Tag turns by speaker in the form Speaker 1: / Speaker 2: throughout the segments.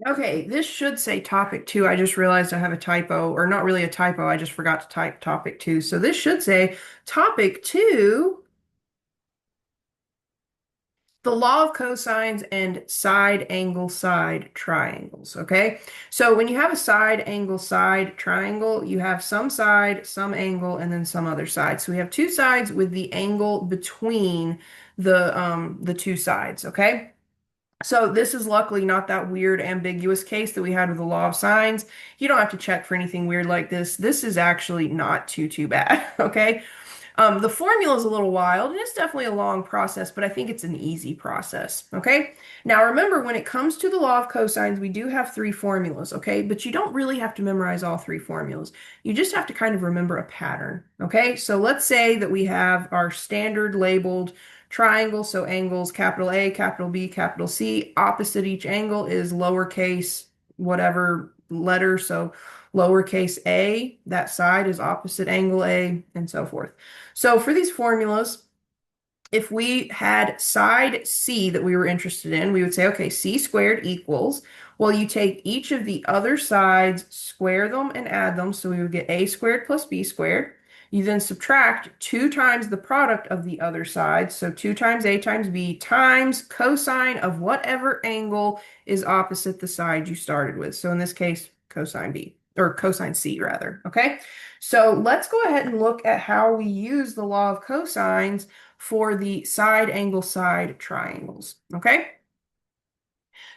Speaker 1: Okay, this should say topic two. I just realized I have a typo, or not really a typo. I just forgot to type topic two. So this should say topic two, the law of cosines and side angle side triangles. Okay, so when you have a side angle side triangle, you have some side, some angle, and then some other side. So we have two sides with the angle between the two sides. Okay. So this is luckily not that weird, ambiguous case that we had with the law of sines. You don't have to check for anything weird like this. This is actually not too bad, okay? The formula is a little wild, and it's definitely a long process, but I think it's an easy process, okay? Now remember, when it comes to the law of cosines, we do have three formulas, okay? But you don't really have to memorize all three formulas. You just have to kind of remember a pattern, okay? So let's say that we have our standard labeled triangle, so angles capital A, capital B, capital C. Opposite each angle is lowercase whatever letter, so lowercase a, that side is opposite angle A, and so forth. So for these formulas, if we had side C that we were interested in, we would say, okay, C squared equals, well, you take each of the other sides, square them, and add them. So we would get A squared plus B squared. You then subtract 2 times the product of the other sides. So 2 times A times B times cosine of whatever angle is opposite the side you started with. So in this case, cosine B, or cosine C rather. Okay. So let's go ahead and look at how we use the law of cosines for the side angle side triangles. Okay.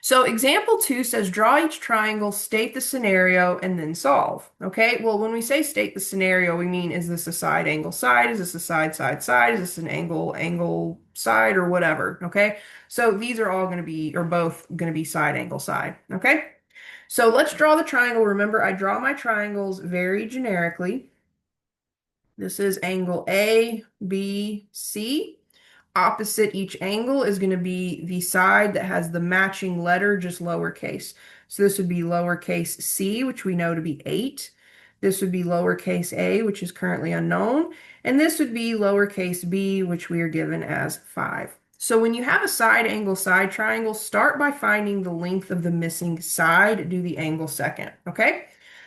Speaker 1: So example two says draw each triangle, state the scenario, and then solve. Okay. Well, when we say state the scenario, we mean, is this a side angle side? Is this a side side side? Is this an angle angle side or whatever? Okay. So these are all going to be, or both going to be side angle side. Okay. So let's draw the triangle. Remember, I draw my triangles very generically. This is angle A, B, C. Opposite each angle is going to be the side that has the matching letter, just lowercase. So this would be lowercase c, which we know to be 8. This would be lowercase a, which is currently unknown. And this would be lowercase b, which we are given as 5. So when you have a side angle side triangle, start by finding the length of the missing side, do the angle second, okay?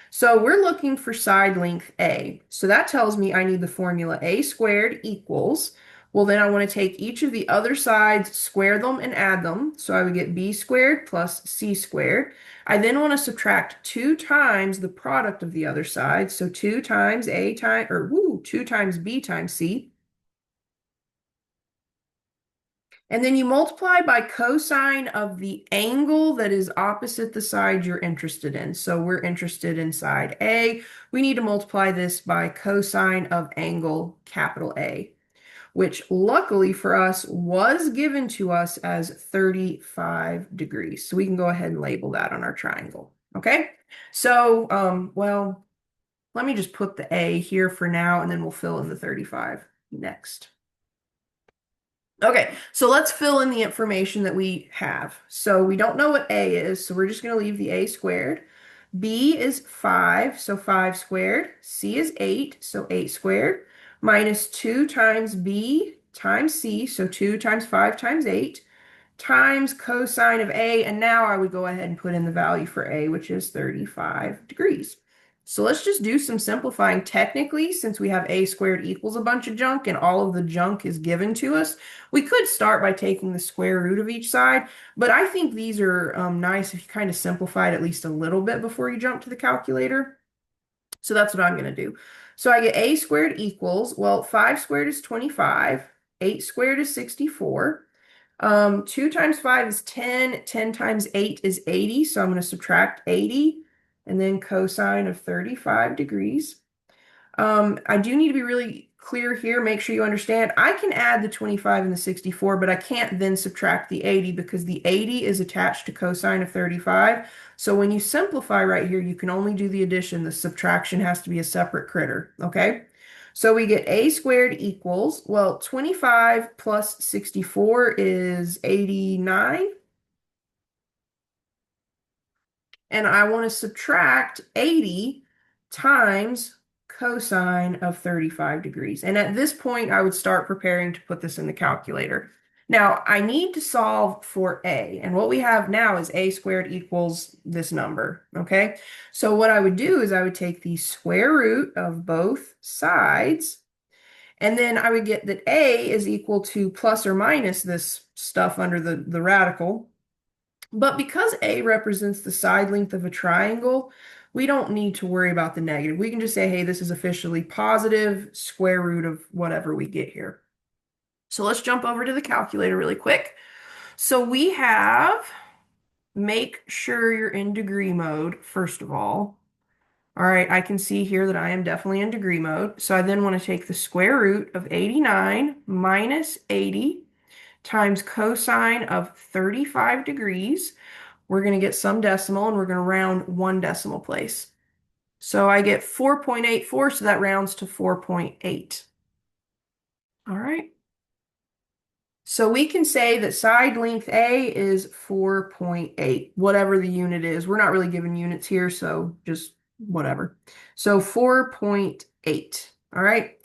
Speaker 1: So we're looking for side length A. So that tells me I need the formula A squared equals, well, then I want to take each of the other sides, square them, and add them. So I would get B squared plus C squared. I then want to subtract 2 times the product of the other side. So 2 times A times, or 2 times B times C. And then you multiply by cosine of the angle that is opposite the side you're interested in. So we're interested in side A. We need to multiply this by cosine of angle capital A, which luckily for us was given to us as 35 degrees. So we can go ahead and label that on our triangle. Okay. So, well, let me just put the A here for now, and then we'll fill in the 35 next. Okay, so let's fill in the information that we have. So we don't know what A is, so we're just going to leave the A squared. B is 5, so 5 squared. C is 8, so 8 squared. Minus 2 times B times C, so 2 times 5 times 8, times cosine of A. And now I would go ahead and put in the value for A, which is 35 degrees. So let's just do some simplifying. Technically, since we have A squared equals a bunch of junk and all of the junk is given to us, we could start by taking the square root of each side, but I think these are nice if you kind of simplify it at least a little bit before you jump to the calculator. So that's what I'm going to do. So I get A squared equals, well, 5 squared is 25, 8 squared is 64. 2 times 5 is 10, 10 times 8 is 80, so I'm going to subtract 80, and then cosine of 35 degrees. I do need to be really clear here. Make sure you understand. I can add the 25 and the 64, but I can't then subtract the 80 because the 80 is attached to cosine of 35. So when you simplify right here, you can only do the addition. The subtraction has to be a separate critter, okay? So we get A squared equals, well, 25 plus 64 is 89. And I want to subtract 80 times cosine of 35 degrees. And at this point, I would start preparing to put this in the calculator. Now, I need to solve for a, and what we have now is a squared equals this number, okay? So what I would do is I would take the square root of both sides, and then I would get that a is equal to plus or minus this stuff under the radical. But because a represents the side length of a triangle, we don't need to worry about the negative. We can just say, hey, this is officially positive square root of whatever we get here. So let's jump over to the calculator really quick. So we have, make sure you're in degree mode, first of all. All right, I can see here that I am definitely in degree mode. So I then want to take the square root of 89 minus 80 times cosine of 35 degrees. We're going to get some decimal and we're going to round one decimal place. So I get 4.84, so that rounds to 4.8. All right. So we can say that side length A is 4.8, whatever the unit is. We're not really given units here, so just whatever. So 4.8. All right.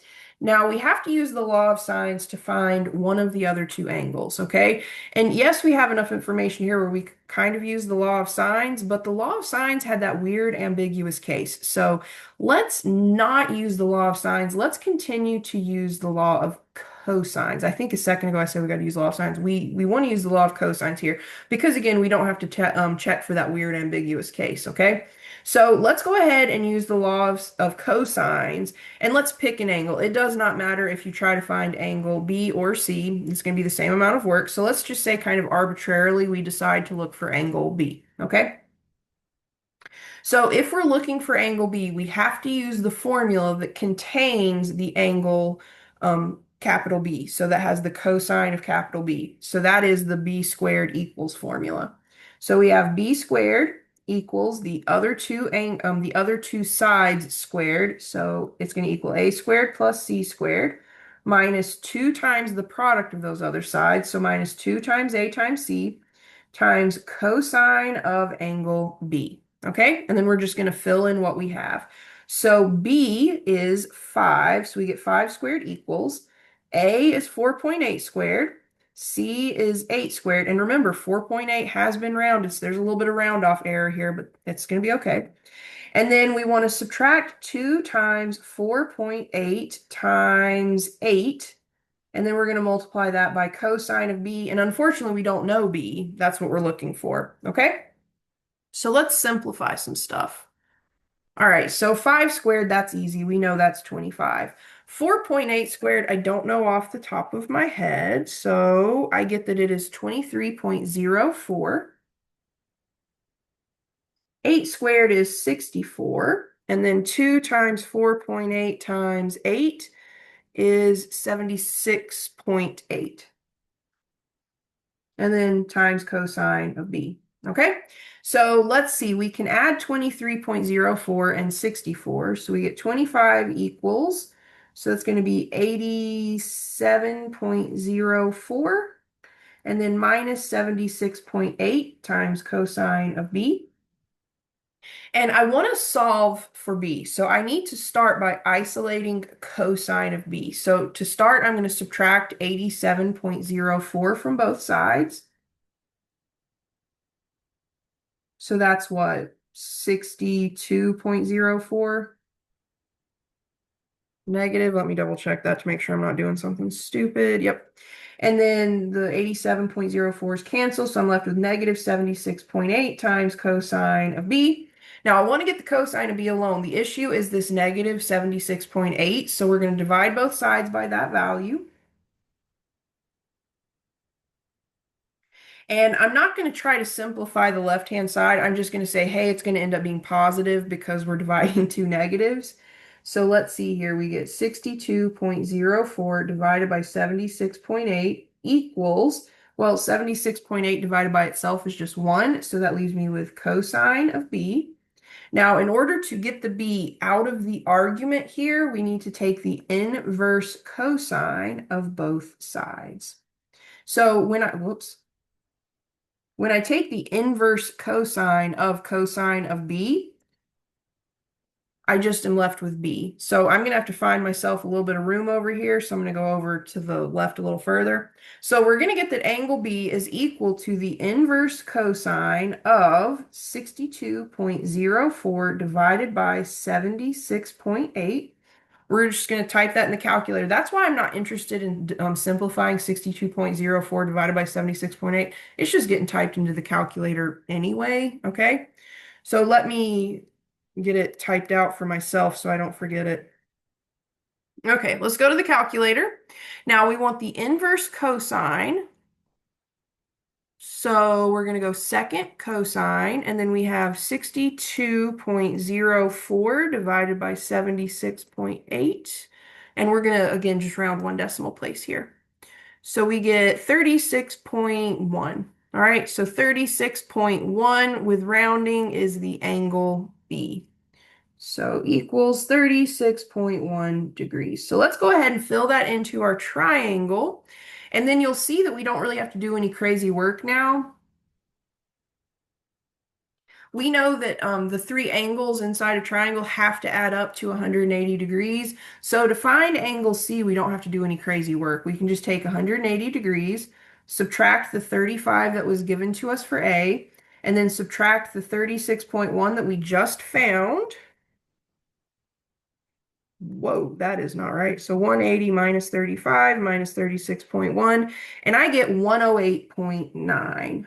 Speaker 1: Now we have to use the law of sines to find one of the other two angles, okay? And yes, we have enough information here where we kind of use the law of sines, but the law of sines had that weird ambiguous case. So let's not use the law of sines. Let's continue to use the law of cosines. I think a second ago I said we got to use the law of sines. We want to use the law of cosines here because again, we don't have to check for that weird ambiguous case, okay? So let's go ahead and use the law of cosines and let's pick an angle. It does not matter if you try to find angle B or C. It's going to be the same amount of work. So let's just say kind of arbitrarily we decide to look for angle B, okay? So if we're looking for angle B, we have to use the formula that contains the angle capital B. So that has the cosine of capital B. So that is the B squared equals formula. So we have B squared equals the other two sides squared. So it's going to equal A squared plus C squared minus 2 times the product of those other sides. So minus 2 times A times C times cosine of angle B. Okay, and then we're just going to fill in what we have. So B is 5, so we get 5 squared equals. A is 4.8 squared. C is 8 squared. And remember, 4.8 has been rounded, so there's a little bit of round off error here, but it's going to be okay. And then we want to subtract 2 times 4.8 times 8. And then we're going to multiply that by cosine of B. And unfortunately, we don't know B. That's what we're looking for. Okay? So let's simplify some stuff. All right, so 5 squared, that's easy. We know that's 25. 4.8 squared, I don't know off the top of my head. So I get that it is 23.04. 8 squared is 64. And then 2 times 4.8 times 8 is 76.8. And then times cosine of B. Okay, so let's see, we can add 23.04 and 64. So we get 25 equals, so that's going to be 87.04 and then minus 76.8 times cosine of B. And I want to solve for B. So I need to start by isolating cosine of B. So to start, I'm going to subtract 87.04 from both sides. So that's what, 62.04 negative. Let me double check that to make sure I'm not doing something stupid. Yep. And then the 87.04 is canceled, so I'm left with negative 76.8 times cosine of B. Now I want to get the cosine of B alone. The issue is this negative 76.8, so we're going to divide both sides by that value. And I'm not going to try to simplify the left-hand side. I'm just going to say, hey, it's going to end up being positive because we're dividing two negatives. So let's see here. We get 62.04 divided by 76.8 equals, well, 76.8 divided by itself is just 1. So that leaves me with cosine of B. Now, in order to get the B out of the argument here, we need to take the inverse cosine of both sides. So when I take the inverse cosine of B, I just am left with B. So I'm going to have to find myself a little bit of room over here. So I'm going to go over to the left a little further. So we're going to get that angle B is equal to the inverse cosine of 62.04 divided by 76.8. We're just going to type that in the calculator. That's why I'm not interested in simplifying 62.04 divided by 76.8. It's just getting typed into the calculator anyway, okay? So let me get it typed out for myself so I don't forget it. Okay, let's go to the calculator. Now we want the inverse cosine. So we're going to go second cosine, and then we have 62.04 divided by 76.8. And we're going to, again, just round one decimal place here. So we get 36.1. All right, so 36.1 with rounding is the angle B. So equals 36.1 degrees. So let's go ahead and fill that into our triangle. And then you'll see that we don't really have to do any crazy work now. We know that the three angles inside a triangle have to add up to 180 degrees. So to find angle C, we don't have to do any crazy work. We can just take 180 degrees, subtract the 35 that was given to us for A, and then subtract the 36.1 that we just found. Whoa, that is not right. So 180 minus 35 minus 36.1, and I get 108.9.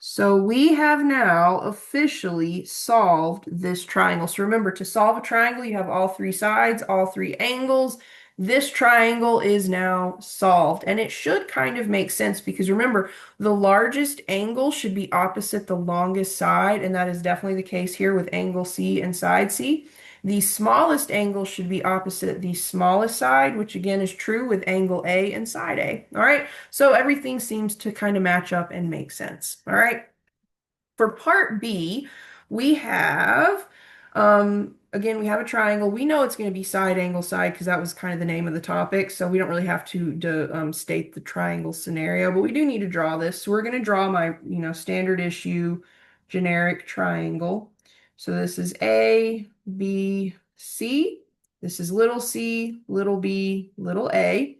Speaker 1: So we have now officially solved this triangle. So remember, to solve a triangle, you have all three sides, all three angles. This triangle is now solved, and it should kind of make sense because remember, the largest angle should be opposite the longest side, and that is definitely the case here with angle C and side C. The smallest angle should be opposite the smallest side, which again is true with angle A and side A. All right, so everything seems to kind of match up and make sense. All right. For part B, we have, again, we have a triangle. We know it's going to be side, angle, side, because that was kind of the name of the topic. So we don't really have to state the triangle scenario, but we do need to draw this. So we're going to draw my, standard issue generic triangle. So this is A, B, C. This is little c, little b, little a.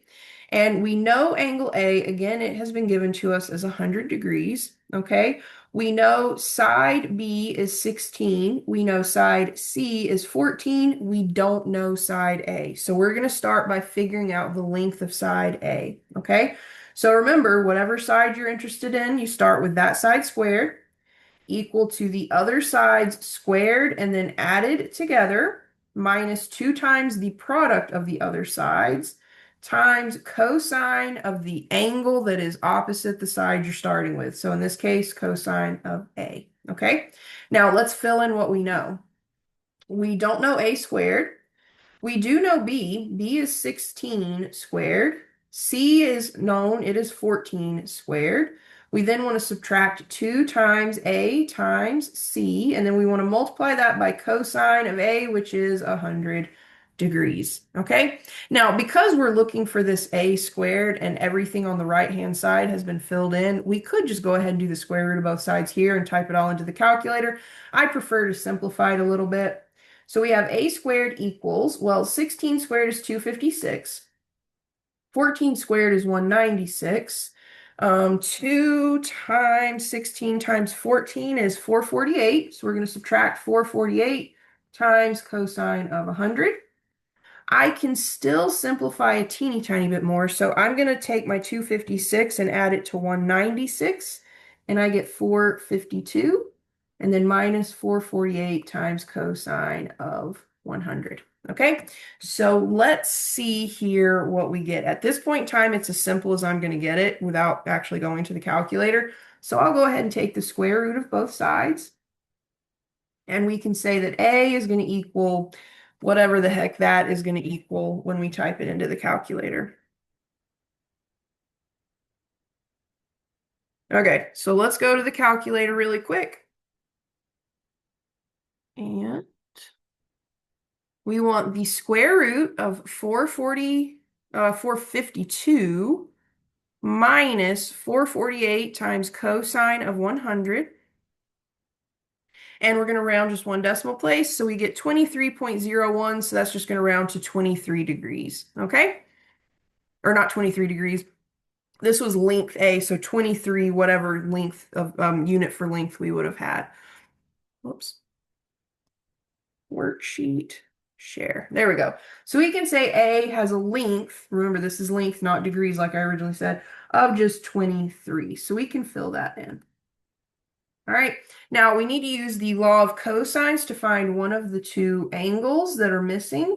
Speaker 1: And we know angle A, again, it has been given to us as 100 degrees, okay? We know side B is 16. We know side C is 14. We don't know side A. So we're going to start by figuring out the length of side A, okay? So remember, whatever side you're interested in, you start with that side squared equal to the other sides squared and then added together minus 2 times the product of the other sides times cosine of the angle that is opposite the side you're starting with. So in this case, cosine of A. Okay, now let's fill in what we know. We don't know A squared. We do know B. B is 16 squared. C is known. It is 14 squared. We then want to subtract 2 times A times C, and then we want to multiply that by cosine of A, which is 100 degrees. Okay? Now, because we're looking for this A squared and everything on the right-hand side has been filled in, we could just go ahead and do the square root of both sides here and type it all into the calculator. I prefer to simplify it a little bit. So we have A squared equals, well, 16 squared is 256. 14 squared is 196. 2 times 16 times 14 is 448. So we're going to subtract 448 times cosine of 100. I can still simplify a teeny tiny bit more. So I'm going to take my 256 and add it to 196. And I get 452. And then minus 448 times cosine of 100. Okay, so let's see here what we get. At this point in time, it's as simple as I'm going to get it without actually going to the calculator. So I'll go ahead and take the square root of both sides. And we can say that A is going to equal whatever the heck that is going to equal when we type it into the calculator. Okay, so let's go to the calculator really quick. And we want the square root of 452 minus 448 times cosine of 100. And we're going to round just one decimal place. So we get 23.01. So that's just going to round to 23 degrees. Okay? Or not 23 degrees. This was length A. So 23, whatever length of unit for length we would have had. Whoops. Worksheet share. There we go. So we can say A has a length. Remember, this is length, not degrees, like I originally said, of just 23. So we can fill that in. All right, now we need to use the law of cosines to find one of the two angles that are missing.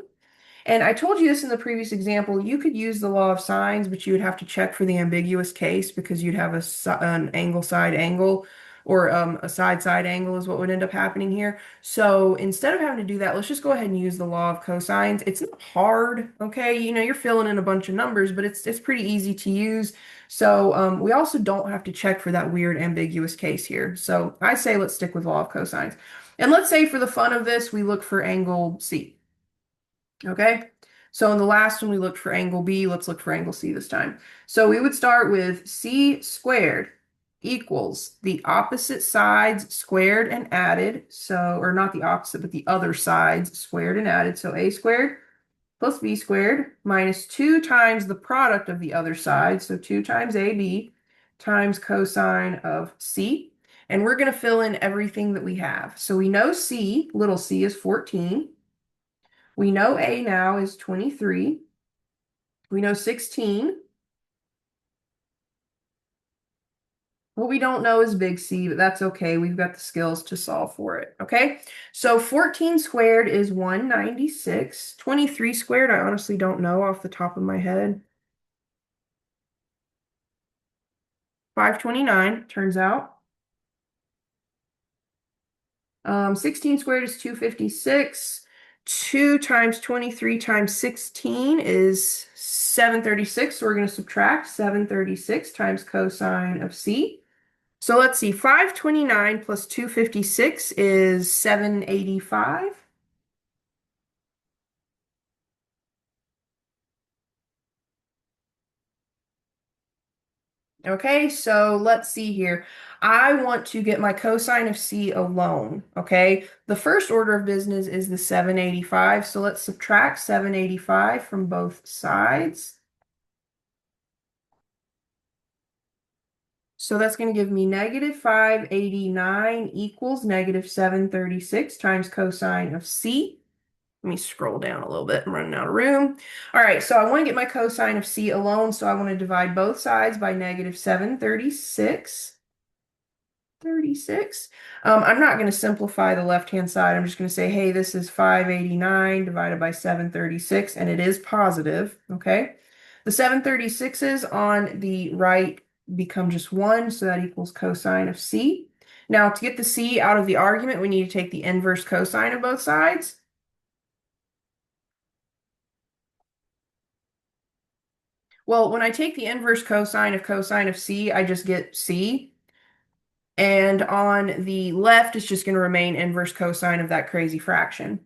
Speaker 1: And I told you this in the previous example. You could use the law of sines, but you would have to check for the ambiguous case because you'd have an angle side angle or a side angle is what would end up happening here. So instead of having to do that, let's just go ahead and use the law of cosines. It's not hard, okay? You know, you're filling in a bunch of numbers, but it's pretty easy to use. So we also don't have to check for that weird ambiguous case here. So I say let's stick with law of cosines. And let's say for the fun of this, we look for angle C. Okay, so in the last one we looked for angle B, let's look for angle C this time. So we would start with C squared equals the opposite sides squared and added. So, or not the opposite, but the other sides squared and added. So A squared plus B squared minus 2 times the product of the other side. So 2 times AB times cosine of C. And we're going to fill in everything that we have. So we know C, little c, is 14. We know A now is 23. We know 16. What we don't know is big C, but that's okay. We've got the skills to solve for it, okay? So 14 squared is 196. 23 squared, I honestly don't know off the top of my head. 529, turns out. 16 squared is 256. 2 times 23 times 16 is 736. So we're going to subtract 736 times cosine of C. So let's see, 529 plus 256 is 785. Okay, so let's see here. I want to get my cosine of C alone, okay? The first order of business is the 785, so let's subtract 785 from both sides. So that's going to give me negative 589 equals negative 736 times cosine of C. Let me scroll down a little bit. I'm running out of room. All right, so I want to get my cosine of C alone, so I want to divide both sides by negative 736. 36. I'm not going to simplify the left-hand side. I'm just going to say, hey, this is 589 divided by 736, and it is positive, okay? The 736's on the right become just 1, so that equals cosine of C. Now, to get the C out of the argument, we need to take the inverse cosine of both sides. Well, when I take the inverse cosine of C, I just get C. And on the left, it's just going to remain inverse cosine of that crazy fraction.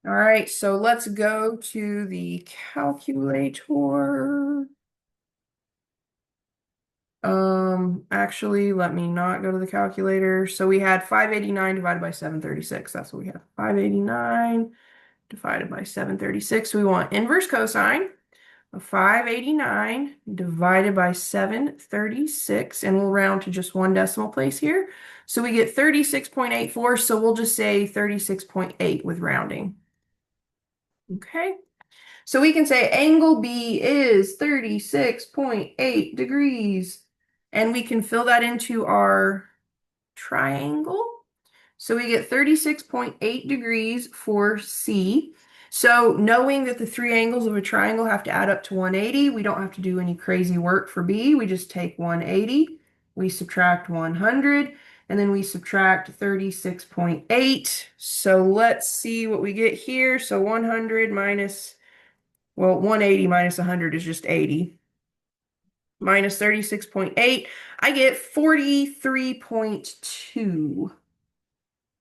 Speaker 1: All right, so let's go to the calculator. Actually, let me not go to the calculator. So we had 589 divided by 736. That's what we have. 589 divided by 736. We want inverse cosine of 589 divided by 736, and we'll round to just one decimal place here. So we get 36.84, so we'll just say 36.8 with rounding. Okay, so we can say angle B is 36.8 degrees, and we can fill that into our triangle. So we get 36.8 degrees for C. So knowing that the three angles of a triangle have to add up to 180, we don't have to do any crazy work for B. We just take 180, we subtract 100, and then we subtract 36.8. So let's see what we get here. So 100 minus, well, 180 minus 100 is just 80. Minus 36.8, I get 43.2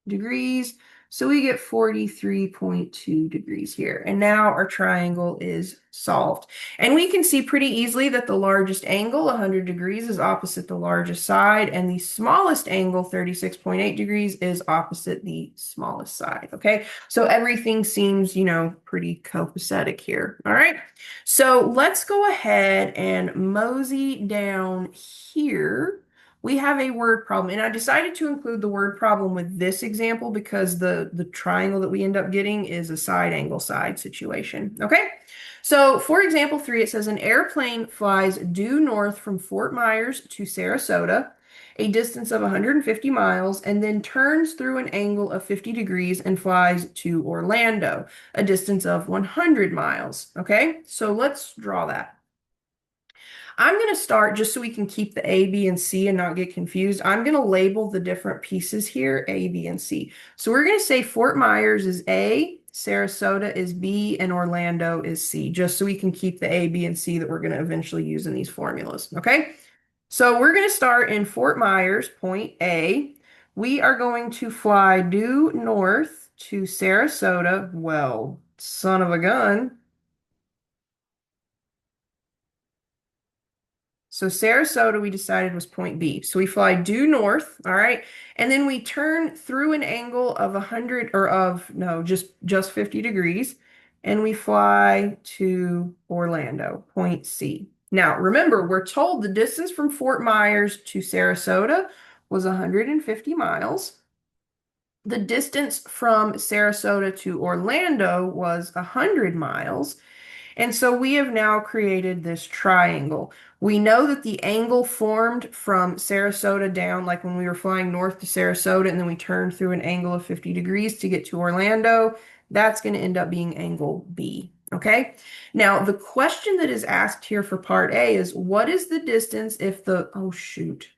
Speaker 1: degrees. So we get 43.2 degrees here. And now our triangle is solved. And we can see pretty easily that the largest angle, 100 degrees, is opposite the largest side, and the smallest angle, 36.8 degrees, is opposite the smallest side. Okay, so everything seems, pretty copacetic here. All right, so let's go ahead and mosey down here. We have a word problem, and I decided to include the word problem with this example because the triangle that we end up getting is a side angle side situation. Okay, so for example 3, it says an airplane flies due north from Fort Myers to Sarasota, a distance of 150 miles, and then turns through an angle of 50 degrees and flies to Orlando, a distance of 100 miles. Okay, so let's draw that. I'm going to start just so we can keep the A, B, and C and not get confused. I'm going to label the different pieces here, A, B, and C. So we're going to say Fort Myers is A, Sarasota is B, and Orlando is C, just so we can keep the A, B, and C that we're going to eventually use in these formulas. Okay? So we're going to start in Fort Myers, point A. We are going to fly due north to Sarasota. Well, son of a gun. So Sarasota, we decided was point B. So we fly due north, all right, and then we turn through an angle of 100 or of no, just 50 degrees, and we fly to Orlando, point C. Now, remember, we're told the distance from Fort Myers to Sarasota was 150 miles. The distance from Sarasota to Orlando was 100 miles. And so we have now created this triangle. We know that the angle formed from Sarasota down, like when we were flying north to Sarasota, and then we turned through an angle of 50 degrees to get to Orlando, that's going to end up being angle B. Okay. Now, the question that is asked here for part A is what is the distance if oh shoot.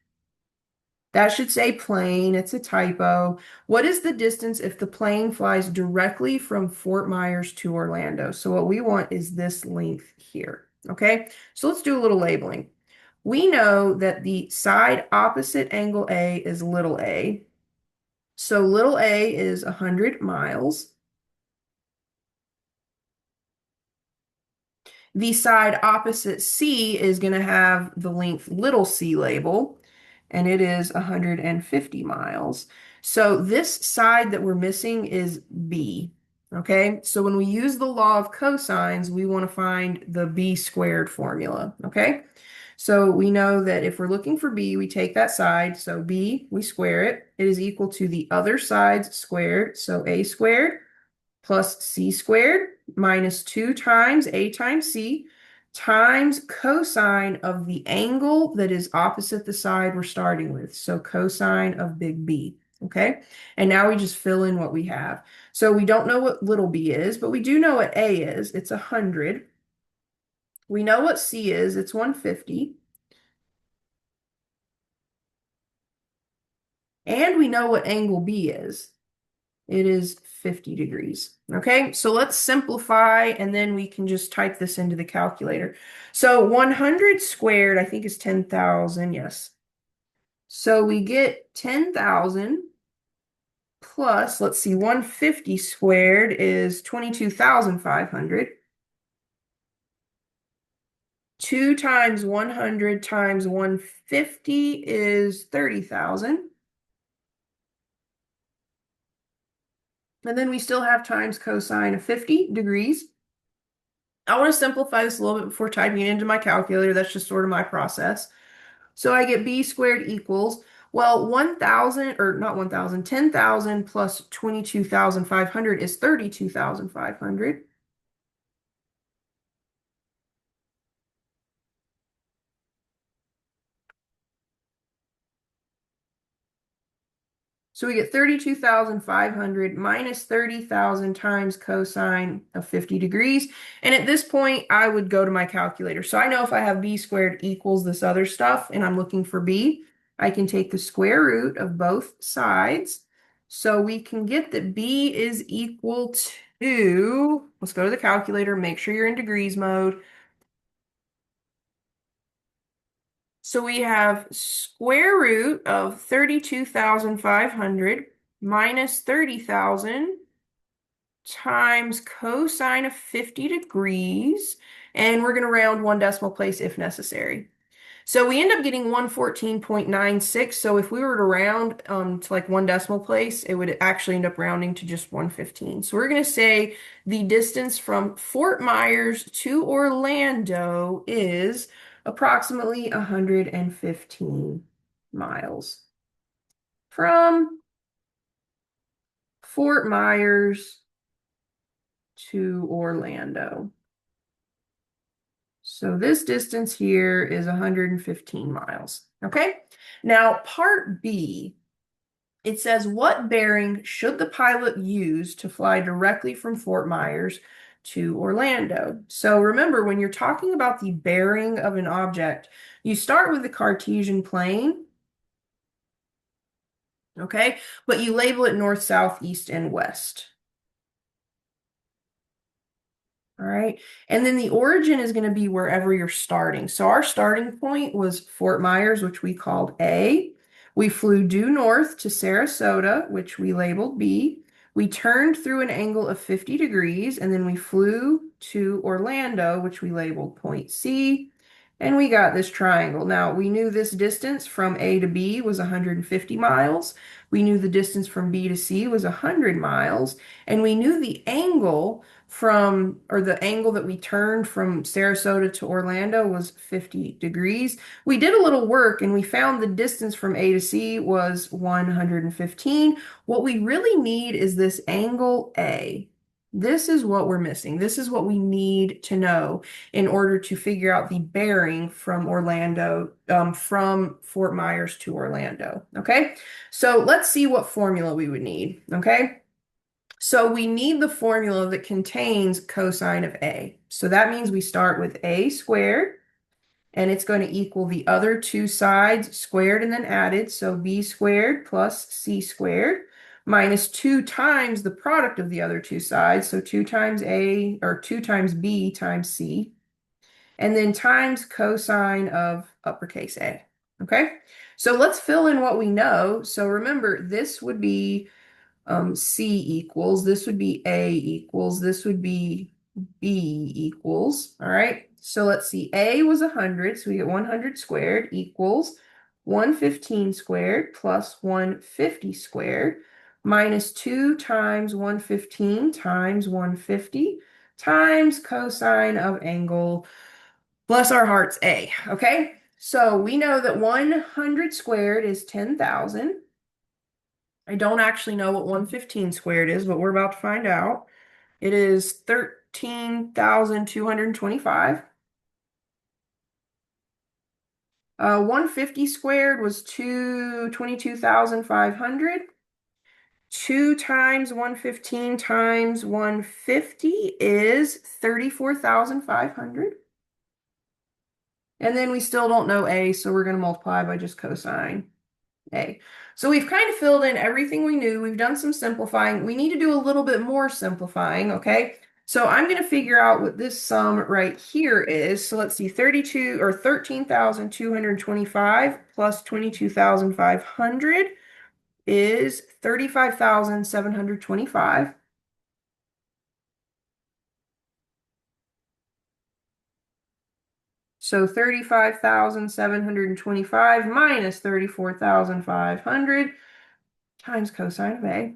Speaker 1: That should say plane. It's a typo. What is the distance if the plane flies directly from Fort Myers to Orlando? So what we want is this length here. Okay, so let's do a little labeling. We know that the side opposite angle A is little a. So little a is 100 miles. The side opposite C is going to have the length little c label, and it is 150 miles. So this side that we're missing is B. Okay, so when we use the law of cosines, we want to find the B squared formula. Okay, so we know that if we're looking for B, we take that side. So B, we square it. It is equal to the other side's squared. So A squared plus c squared minus 2 times a times c times cosine of the angle that is opposite the side we're starting with. So cosine of big B. Okay, and now we just fill in what we have. So we don't know what little b is, but we do know what a is. It's 100. We know what c is. It's 150. And we know what angle b is. It is 50 degrees. Okay, so let's simplify and then we can just type this into the calculator. So 100 squared, I think is 10,000, yes. So we get 10,000 plus, let's see, 150 squared is 22,500. 2 times 100 times 150 is 30,000. And then we still have times cosine of 50 degrees. I want to simplify this a little bit before typing it into my calculator. That's just sort of my process. So I get b squared equals, well, 1,000, or not 1,000, 10,000 plus 22,500 is 32,500. So we get 32,500 minus 30,000 times cosine of 50 degrees. And at this point, I would go to my calculator. So I know if I have b squared equals this other stuff and I'm looking for b, I can take the square root of both sides. So we can get that b is equal to, let's go to the calculator, make sure you're in degrees mode. So we have square root of 32,500 minus 30,000 times cosine of 50 degrees. And we're going to round one decimal place if necessary. So we end up getting 114.96. So if we were to round to like one decimal place, it would actually end up rounding to just 115. So we're going to say the distance from Fort Myers to Orlando is approximately 115 miles from Fort Myers to Orlando. So this distance here is 115 miles. Okay. Now, part B, it says, what bearing should the pilot use to fly directly from Fort Myers to Orlando? So remember, when you're talking about the bearing of an object, you start with the Cartesian plane, okay? But you label it north, south, east, and west. All right. And then the origin is going to be wherever you're starting. So our starting point was Fort Myers, which we called A. We flew due north to Sarasota, which we labeled B. We turned through an angle of 50 degrees, and then we flew to Orlando, which we labeled point C. And we got this triangle. Now, we knew this distance from A to B was 150 miles. We knew the distance from B to C was 100 miles. And we knew the angle or the angle that we turned from Sarasota to Orlando was 50 degrees. We did a little work and we found the distance from A to C was 115. What we really need is this angle A. This is what we're missing. This is what we need to know in order to figure out the bearing from from Fort Myers to Orlando. Okay, so let's see what formula we would need. Okay. So we need the formula that contains cosine of A. So that means we start with A squared, and it's going to equal the other two sides squared and then added. So B squared plus C squared minus 2 times the product of the other two sides. So 2 times A, or 2 times B times C, and then times cosine of uppercase A. Okay, so let's fill in what we know. So remember, this would be C equals, this would be A equals, this would be B equals. All right. So let's see. A was 100, so we get 100 squared equals 115 squared plus 150 squared minus 2 times 115 times 150 times cosine of angle, bless our hearts, A. Okay. So we know that 100 squared is 10,000. I don't actually know what 115 squared is, but we're about to find out. It is 13,225. 150 squared was 22,500. 2 times 115 times 150 is 34,500. And then we still don't know A, so we're going to multiply by just cosine A. So we've kind of filled in everything we knew. We've done some simplifying. We need to do a little bit more simplifying, okay? So I'm going to figure out what this sum right here is. So let's see, 13,225 plus 22,500 is 35,725. So 35,725 minus 34,500 times cosine of A.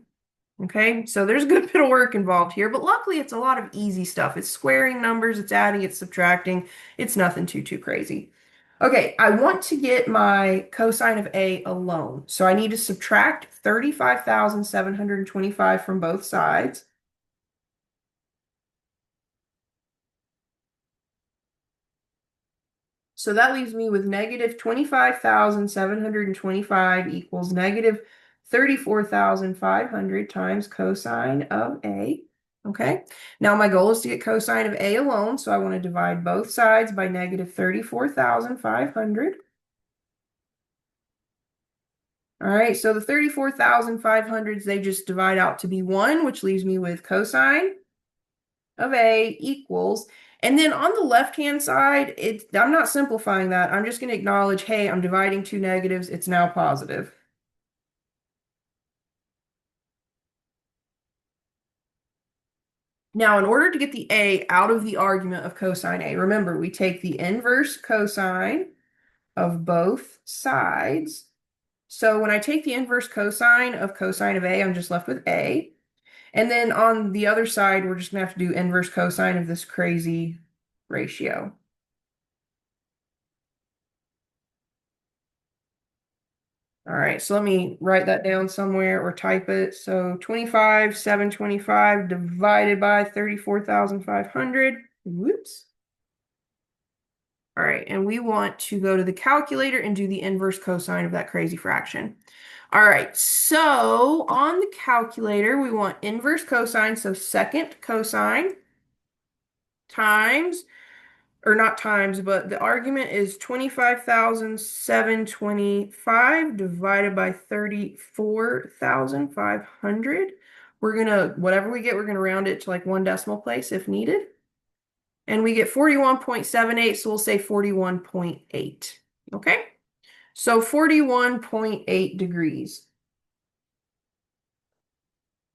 Speaker 1: Okay, so there's a good bit of work involved here, but luckily it's a lot of easy stuff. It's squaring numbers, it's adding, it's subtracting. It's nothing too crazy. Okay, I want to get my cosine of A alone. So I need to subtract 35,725 from both sides. So that leaves me with negative 25,725 equals negative 34,500 times cosine of A. Okay, now my goal is to get cosine of A alone, so I want to divide both sides by negative 34,500. All right, so the 34,500s, they just divide out to be 1, which leaves me with cosine of A equals, and then on the left-hand side, I'm not simplifying that. I'm just going to acknowledge, hey, I'm dividing two negatives. It's now positive. Now, in order to get the a out of the argument of cosine a, remember, we take the inverse cosine of both sides. So when I take the inverse cosine of cosine of a, I'm just left with a. And then on the other side, we're just going to have to do inverse cosine of this crazy ratio. All right, so let me write that down somewhere or type it. So 25,725 divided by 34,500. Whoops. All right, and we want to go to the calculator and do the inverse cosine of that crazy fraction. All right, so on the calculator, we want inverse cosine, so second cosine times, or not times, but the argument is 25,725 divided by 34,500. We're gonna, whatever we get, we're gonna round it to like one decimal place if needed. And we get 41.78, so we'll say 41.8. Okay? So 41.8 degrees.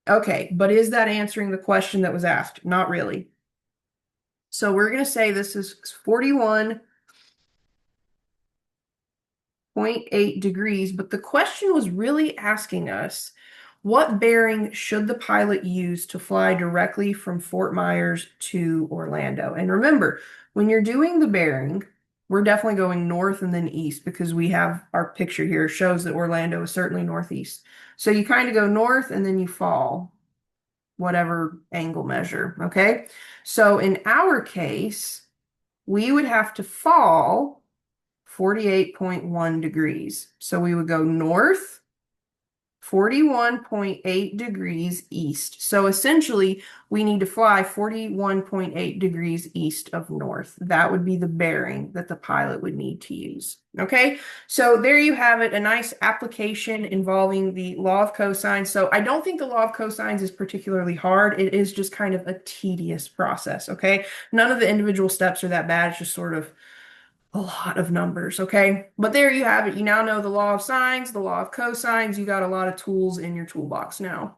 Speaker 1: Okay, but is that answering the question that was asked? Not really. So we're going to say this is 41.8 degrees, but the question was really asking us, what bearing should the pilot use to fly directly from Fort Myers to Orlando? And remember, when you're doing the bearing, we're definitely going north and then east because we have our picture here shows that Orlando is certainly northeast. So you kind of go north and then you fall, whatever angle measure, okay? So in our case, we would have to fall 48.1 degrees. So we would go north 41.8 degrees east. So essentially, we need to fly 41.8 degrees east of north. That would be the bearing that the pilot would need to use. Okay, so there you have it, a nice application involving the law of cosine. So I don't think the law of cosines is particularly hard. It is just kind of a tedious process. Okay, none of the individual steps are that bad. It's just sort of a lot of numbers, okay? But there you have it. You now know the law of sines, the law of cosines. You got a lot of tools in your toolbox now.